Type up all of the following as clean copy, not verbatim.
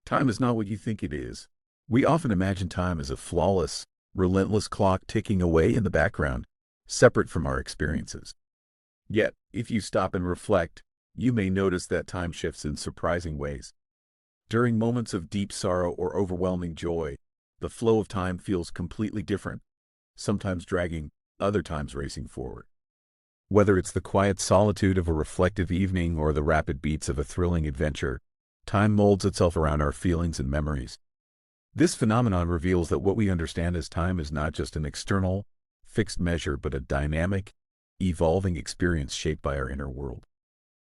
Time is not what you think it is. We often imagine time as a flawless, relentless clock ticking away in the background, separate from our experiences. Yet, if you stop and reflect, you may notice that time shifts in surprising ways. During moments of deep sorrow or overwhelming joy, the flow of time feels completely different, sometimes dragging, other times racing forward. Whether it's the quiet solitude of a reflective evening or the rapid beats of a thrilling adventure, time molds itself around our feelings and memories. This phenomenon reveals that what we understand as time is not just an external, fixed measure but a dynamic, evolving experience shaped by our inner world.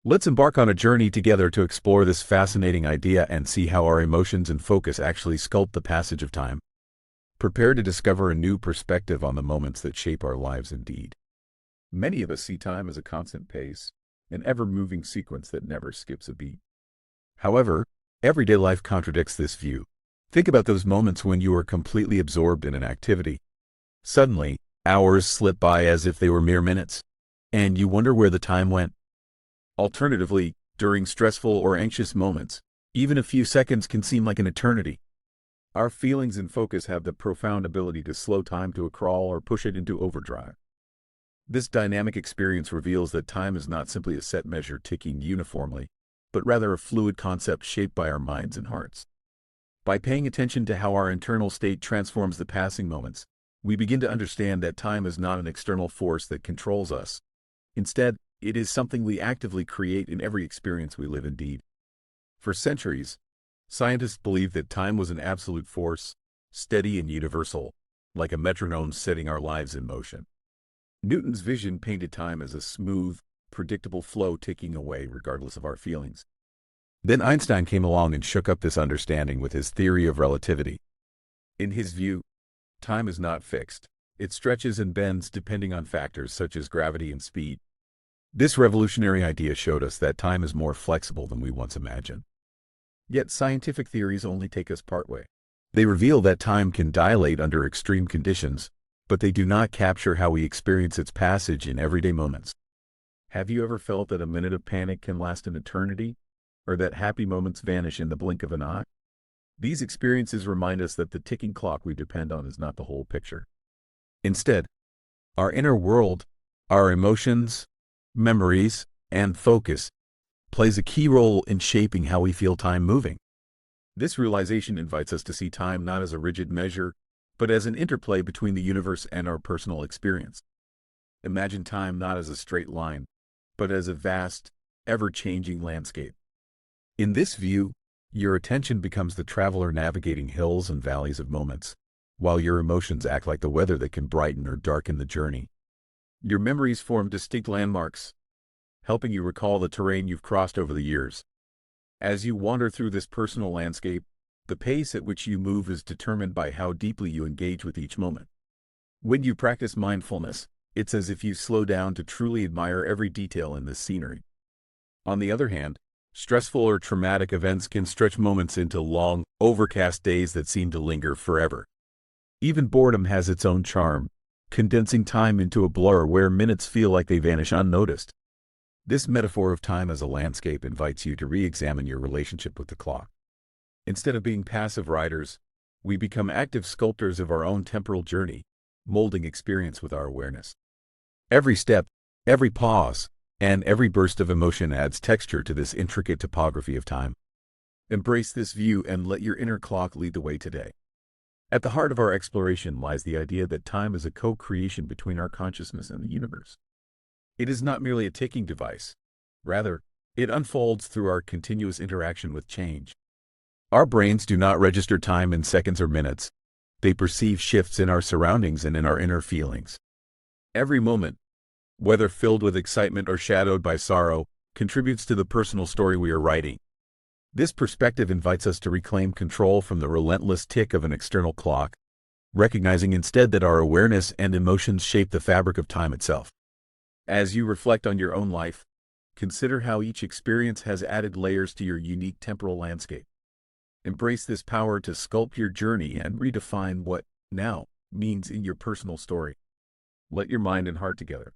Let's embark on a journey together to explore this fascinating idea and see how our emotions and focus actually sculpt the passage of time. Prepare to discover a new perspective on the moments that shape our lives indeed. Many of us see time as a constant pace, an ever-moving sequence that never skips a beat. However, everyday life contradicts this view. Think about those moments when you are completely absorbed in an activity. Suddenly, hours slip by as if they were mere minutes, and you wonder where the time went. Alternatively, during stressful or anxious moments, even a few seconds can seem like an eternity. Our feelings and focus have the profound ability to slow time to a crawl or push it into overdrive. This dynamic experience reveals that time is not simply a set measure ticking uniformly, but rather a fluid concept shaped by our minds and hearts. By paying attention to how our internal state transforms the passing moments, we begin to understand that time is not an external force that controls us. Instead, it is something we actively create in every experience we live indeed. For centuries, scientists believed that time was an absolute force, steady and universal, like a metronome setting our lives in motion. Newton's vision painted time as a smooth, predictable flow ticking away regardless of our feelings. Then Einstein came along and shook up this understanding with his theory of relativity. In his view, time is not fixed. It stretches and bends depending on factors such as gravity and speed. This revolutionary idea showed us that time is more flexible than we once imagined. Yet scientific theories only take us partway. They reveal that time can dilate under extreme conditions, but they do not capture how we experience its passage in everyday moments. Have you ever felt that a minute of panic can last an eternity, or that happy moments vanish in the blink of an eye? These experiences remind us that the ticking clock we depend on is not the whole picture. Instead, our inner world, our emotions, memories, and focus plays a key role in shaping how we feel time moving. This realization invites us to see time not as a rigid measure, but as an interplay between the universe and our personal experience. Imagine time not as a straight line, but as a vast, ever-changing landscape. In this view, your attention becomes the traveler navigating hills and valleys of moments, while your emotions act like the weather that can brighten or darken the journey. Your memories form distinct landmarks, helping you recall the terrain you've crossed over the years. As you wander through this personal landscape, the pace at which you move is determined by how deeply you engage with each moment. When you practice mindfulness, it's as if you slow down to truly admire every detail in this scenery. On the other hand, stressful or traumatic events can stretch moments into long, overcast days that seem to linger forever. Even boredom has its own charm, condensing time into a blur where minutes feel like they vanish unnoticed. This metaphor of time as a landscape invites you to re-examine your relationship with the clock. Instead of being passive riders, we become active sculptors of our own temporal journey, molding experience with our awareness. Every step, every pause, and every burst of emotion adds texture to this intricate topography of time. Embrace this view and let your inner clock lead the way today. At the heart of our exploration lies the idea that time is a co-creation between our consciousness and the universe. It is not merely a ticking device. Rather, it unfolds through our continuous interaction with change. Our brains do not register time in seconds or minutes. They perceive shifts in our surroundings and in our inner feelings. Every moment, whether filled with excitement or shadowed by sorrow, contributes to the personal story we are writing. This perspective invites us to reclaim control from the relentless tick of an external clock, recognizing instead that our awareness and emotions shape the fabric of time itself. As you reflect on your own life, consider how each experience has added layers to your unique temporal landscape. Embrace this power to sculpt your journey and redefine what now means in your personal story. Let your mind and heart together.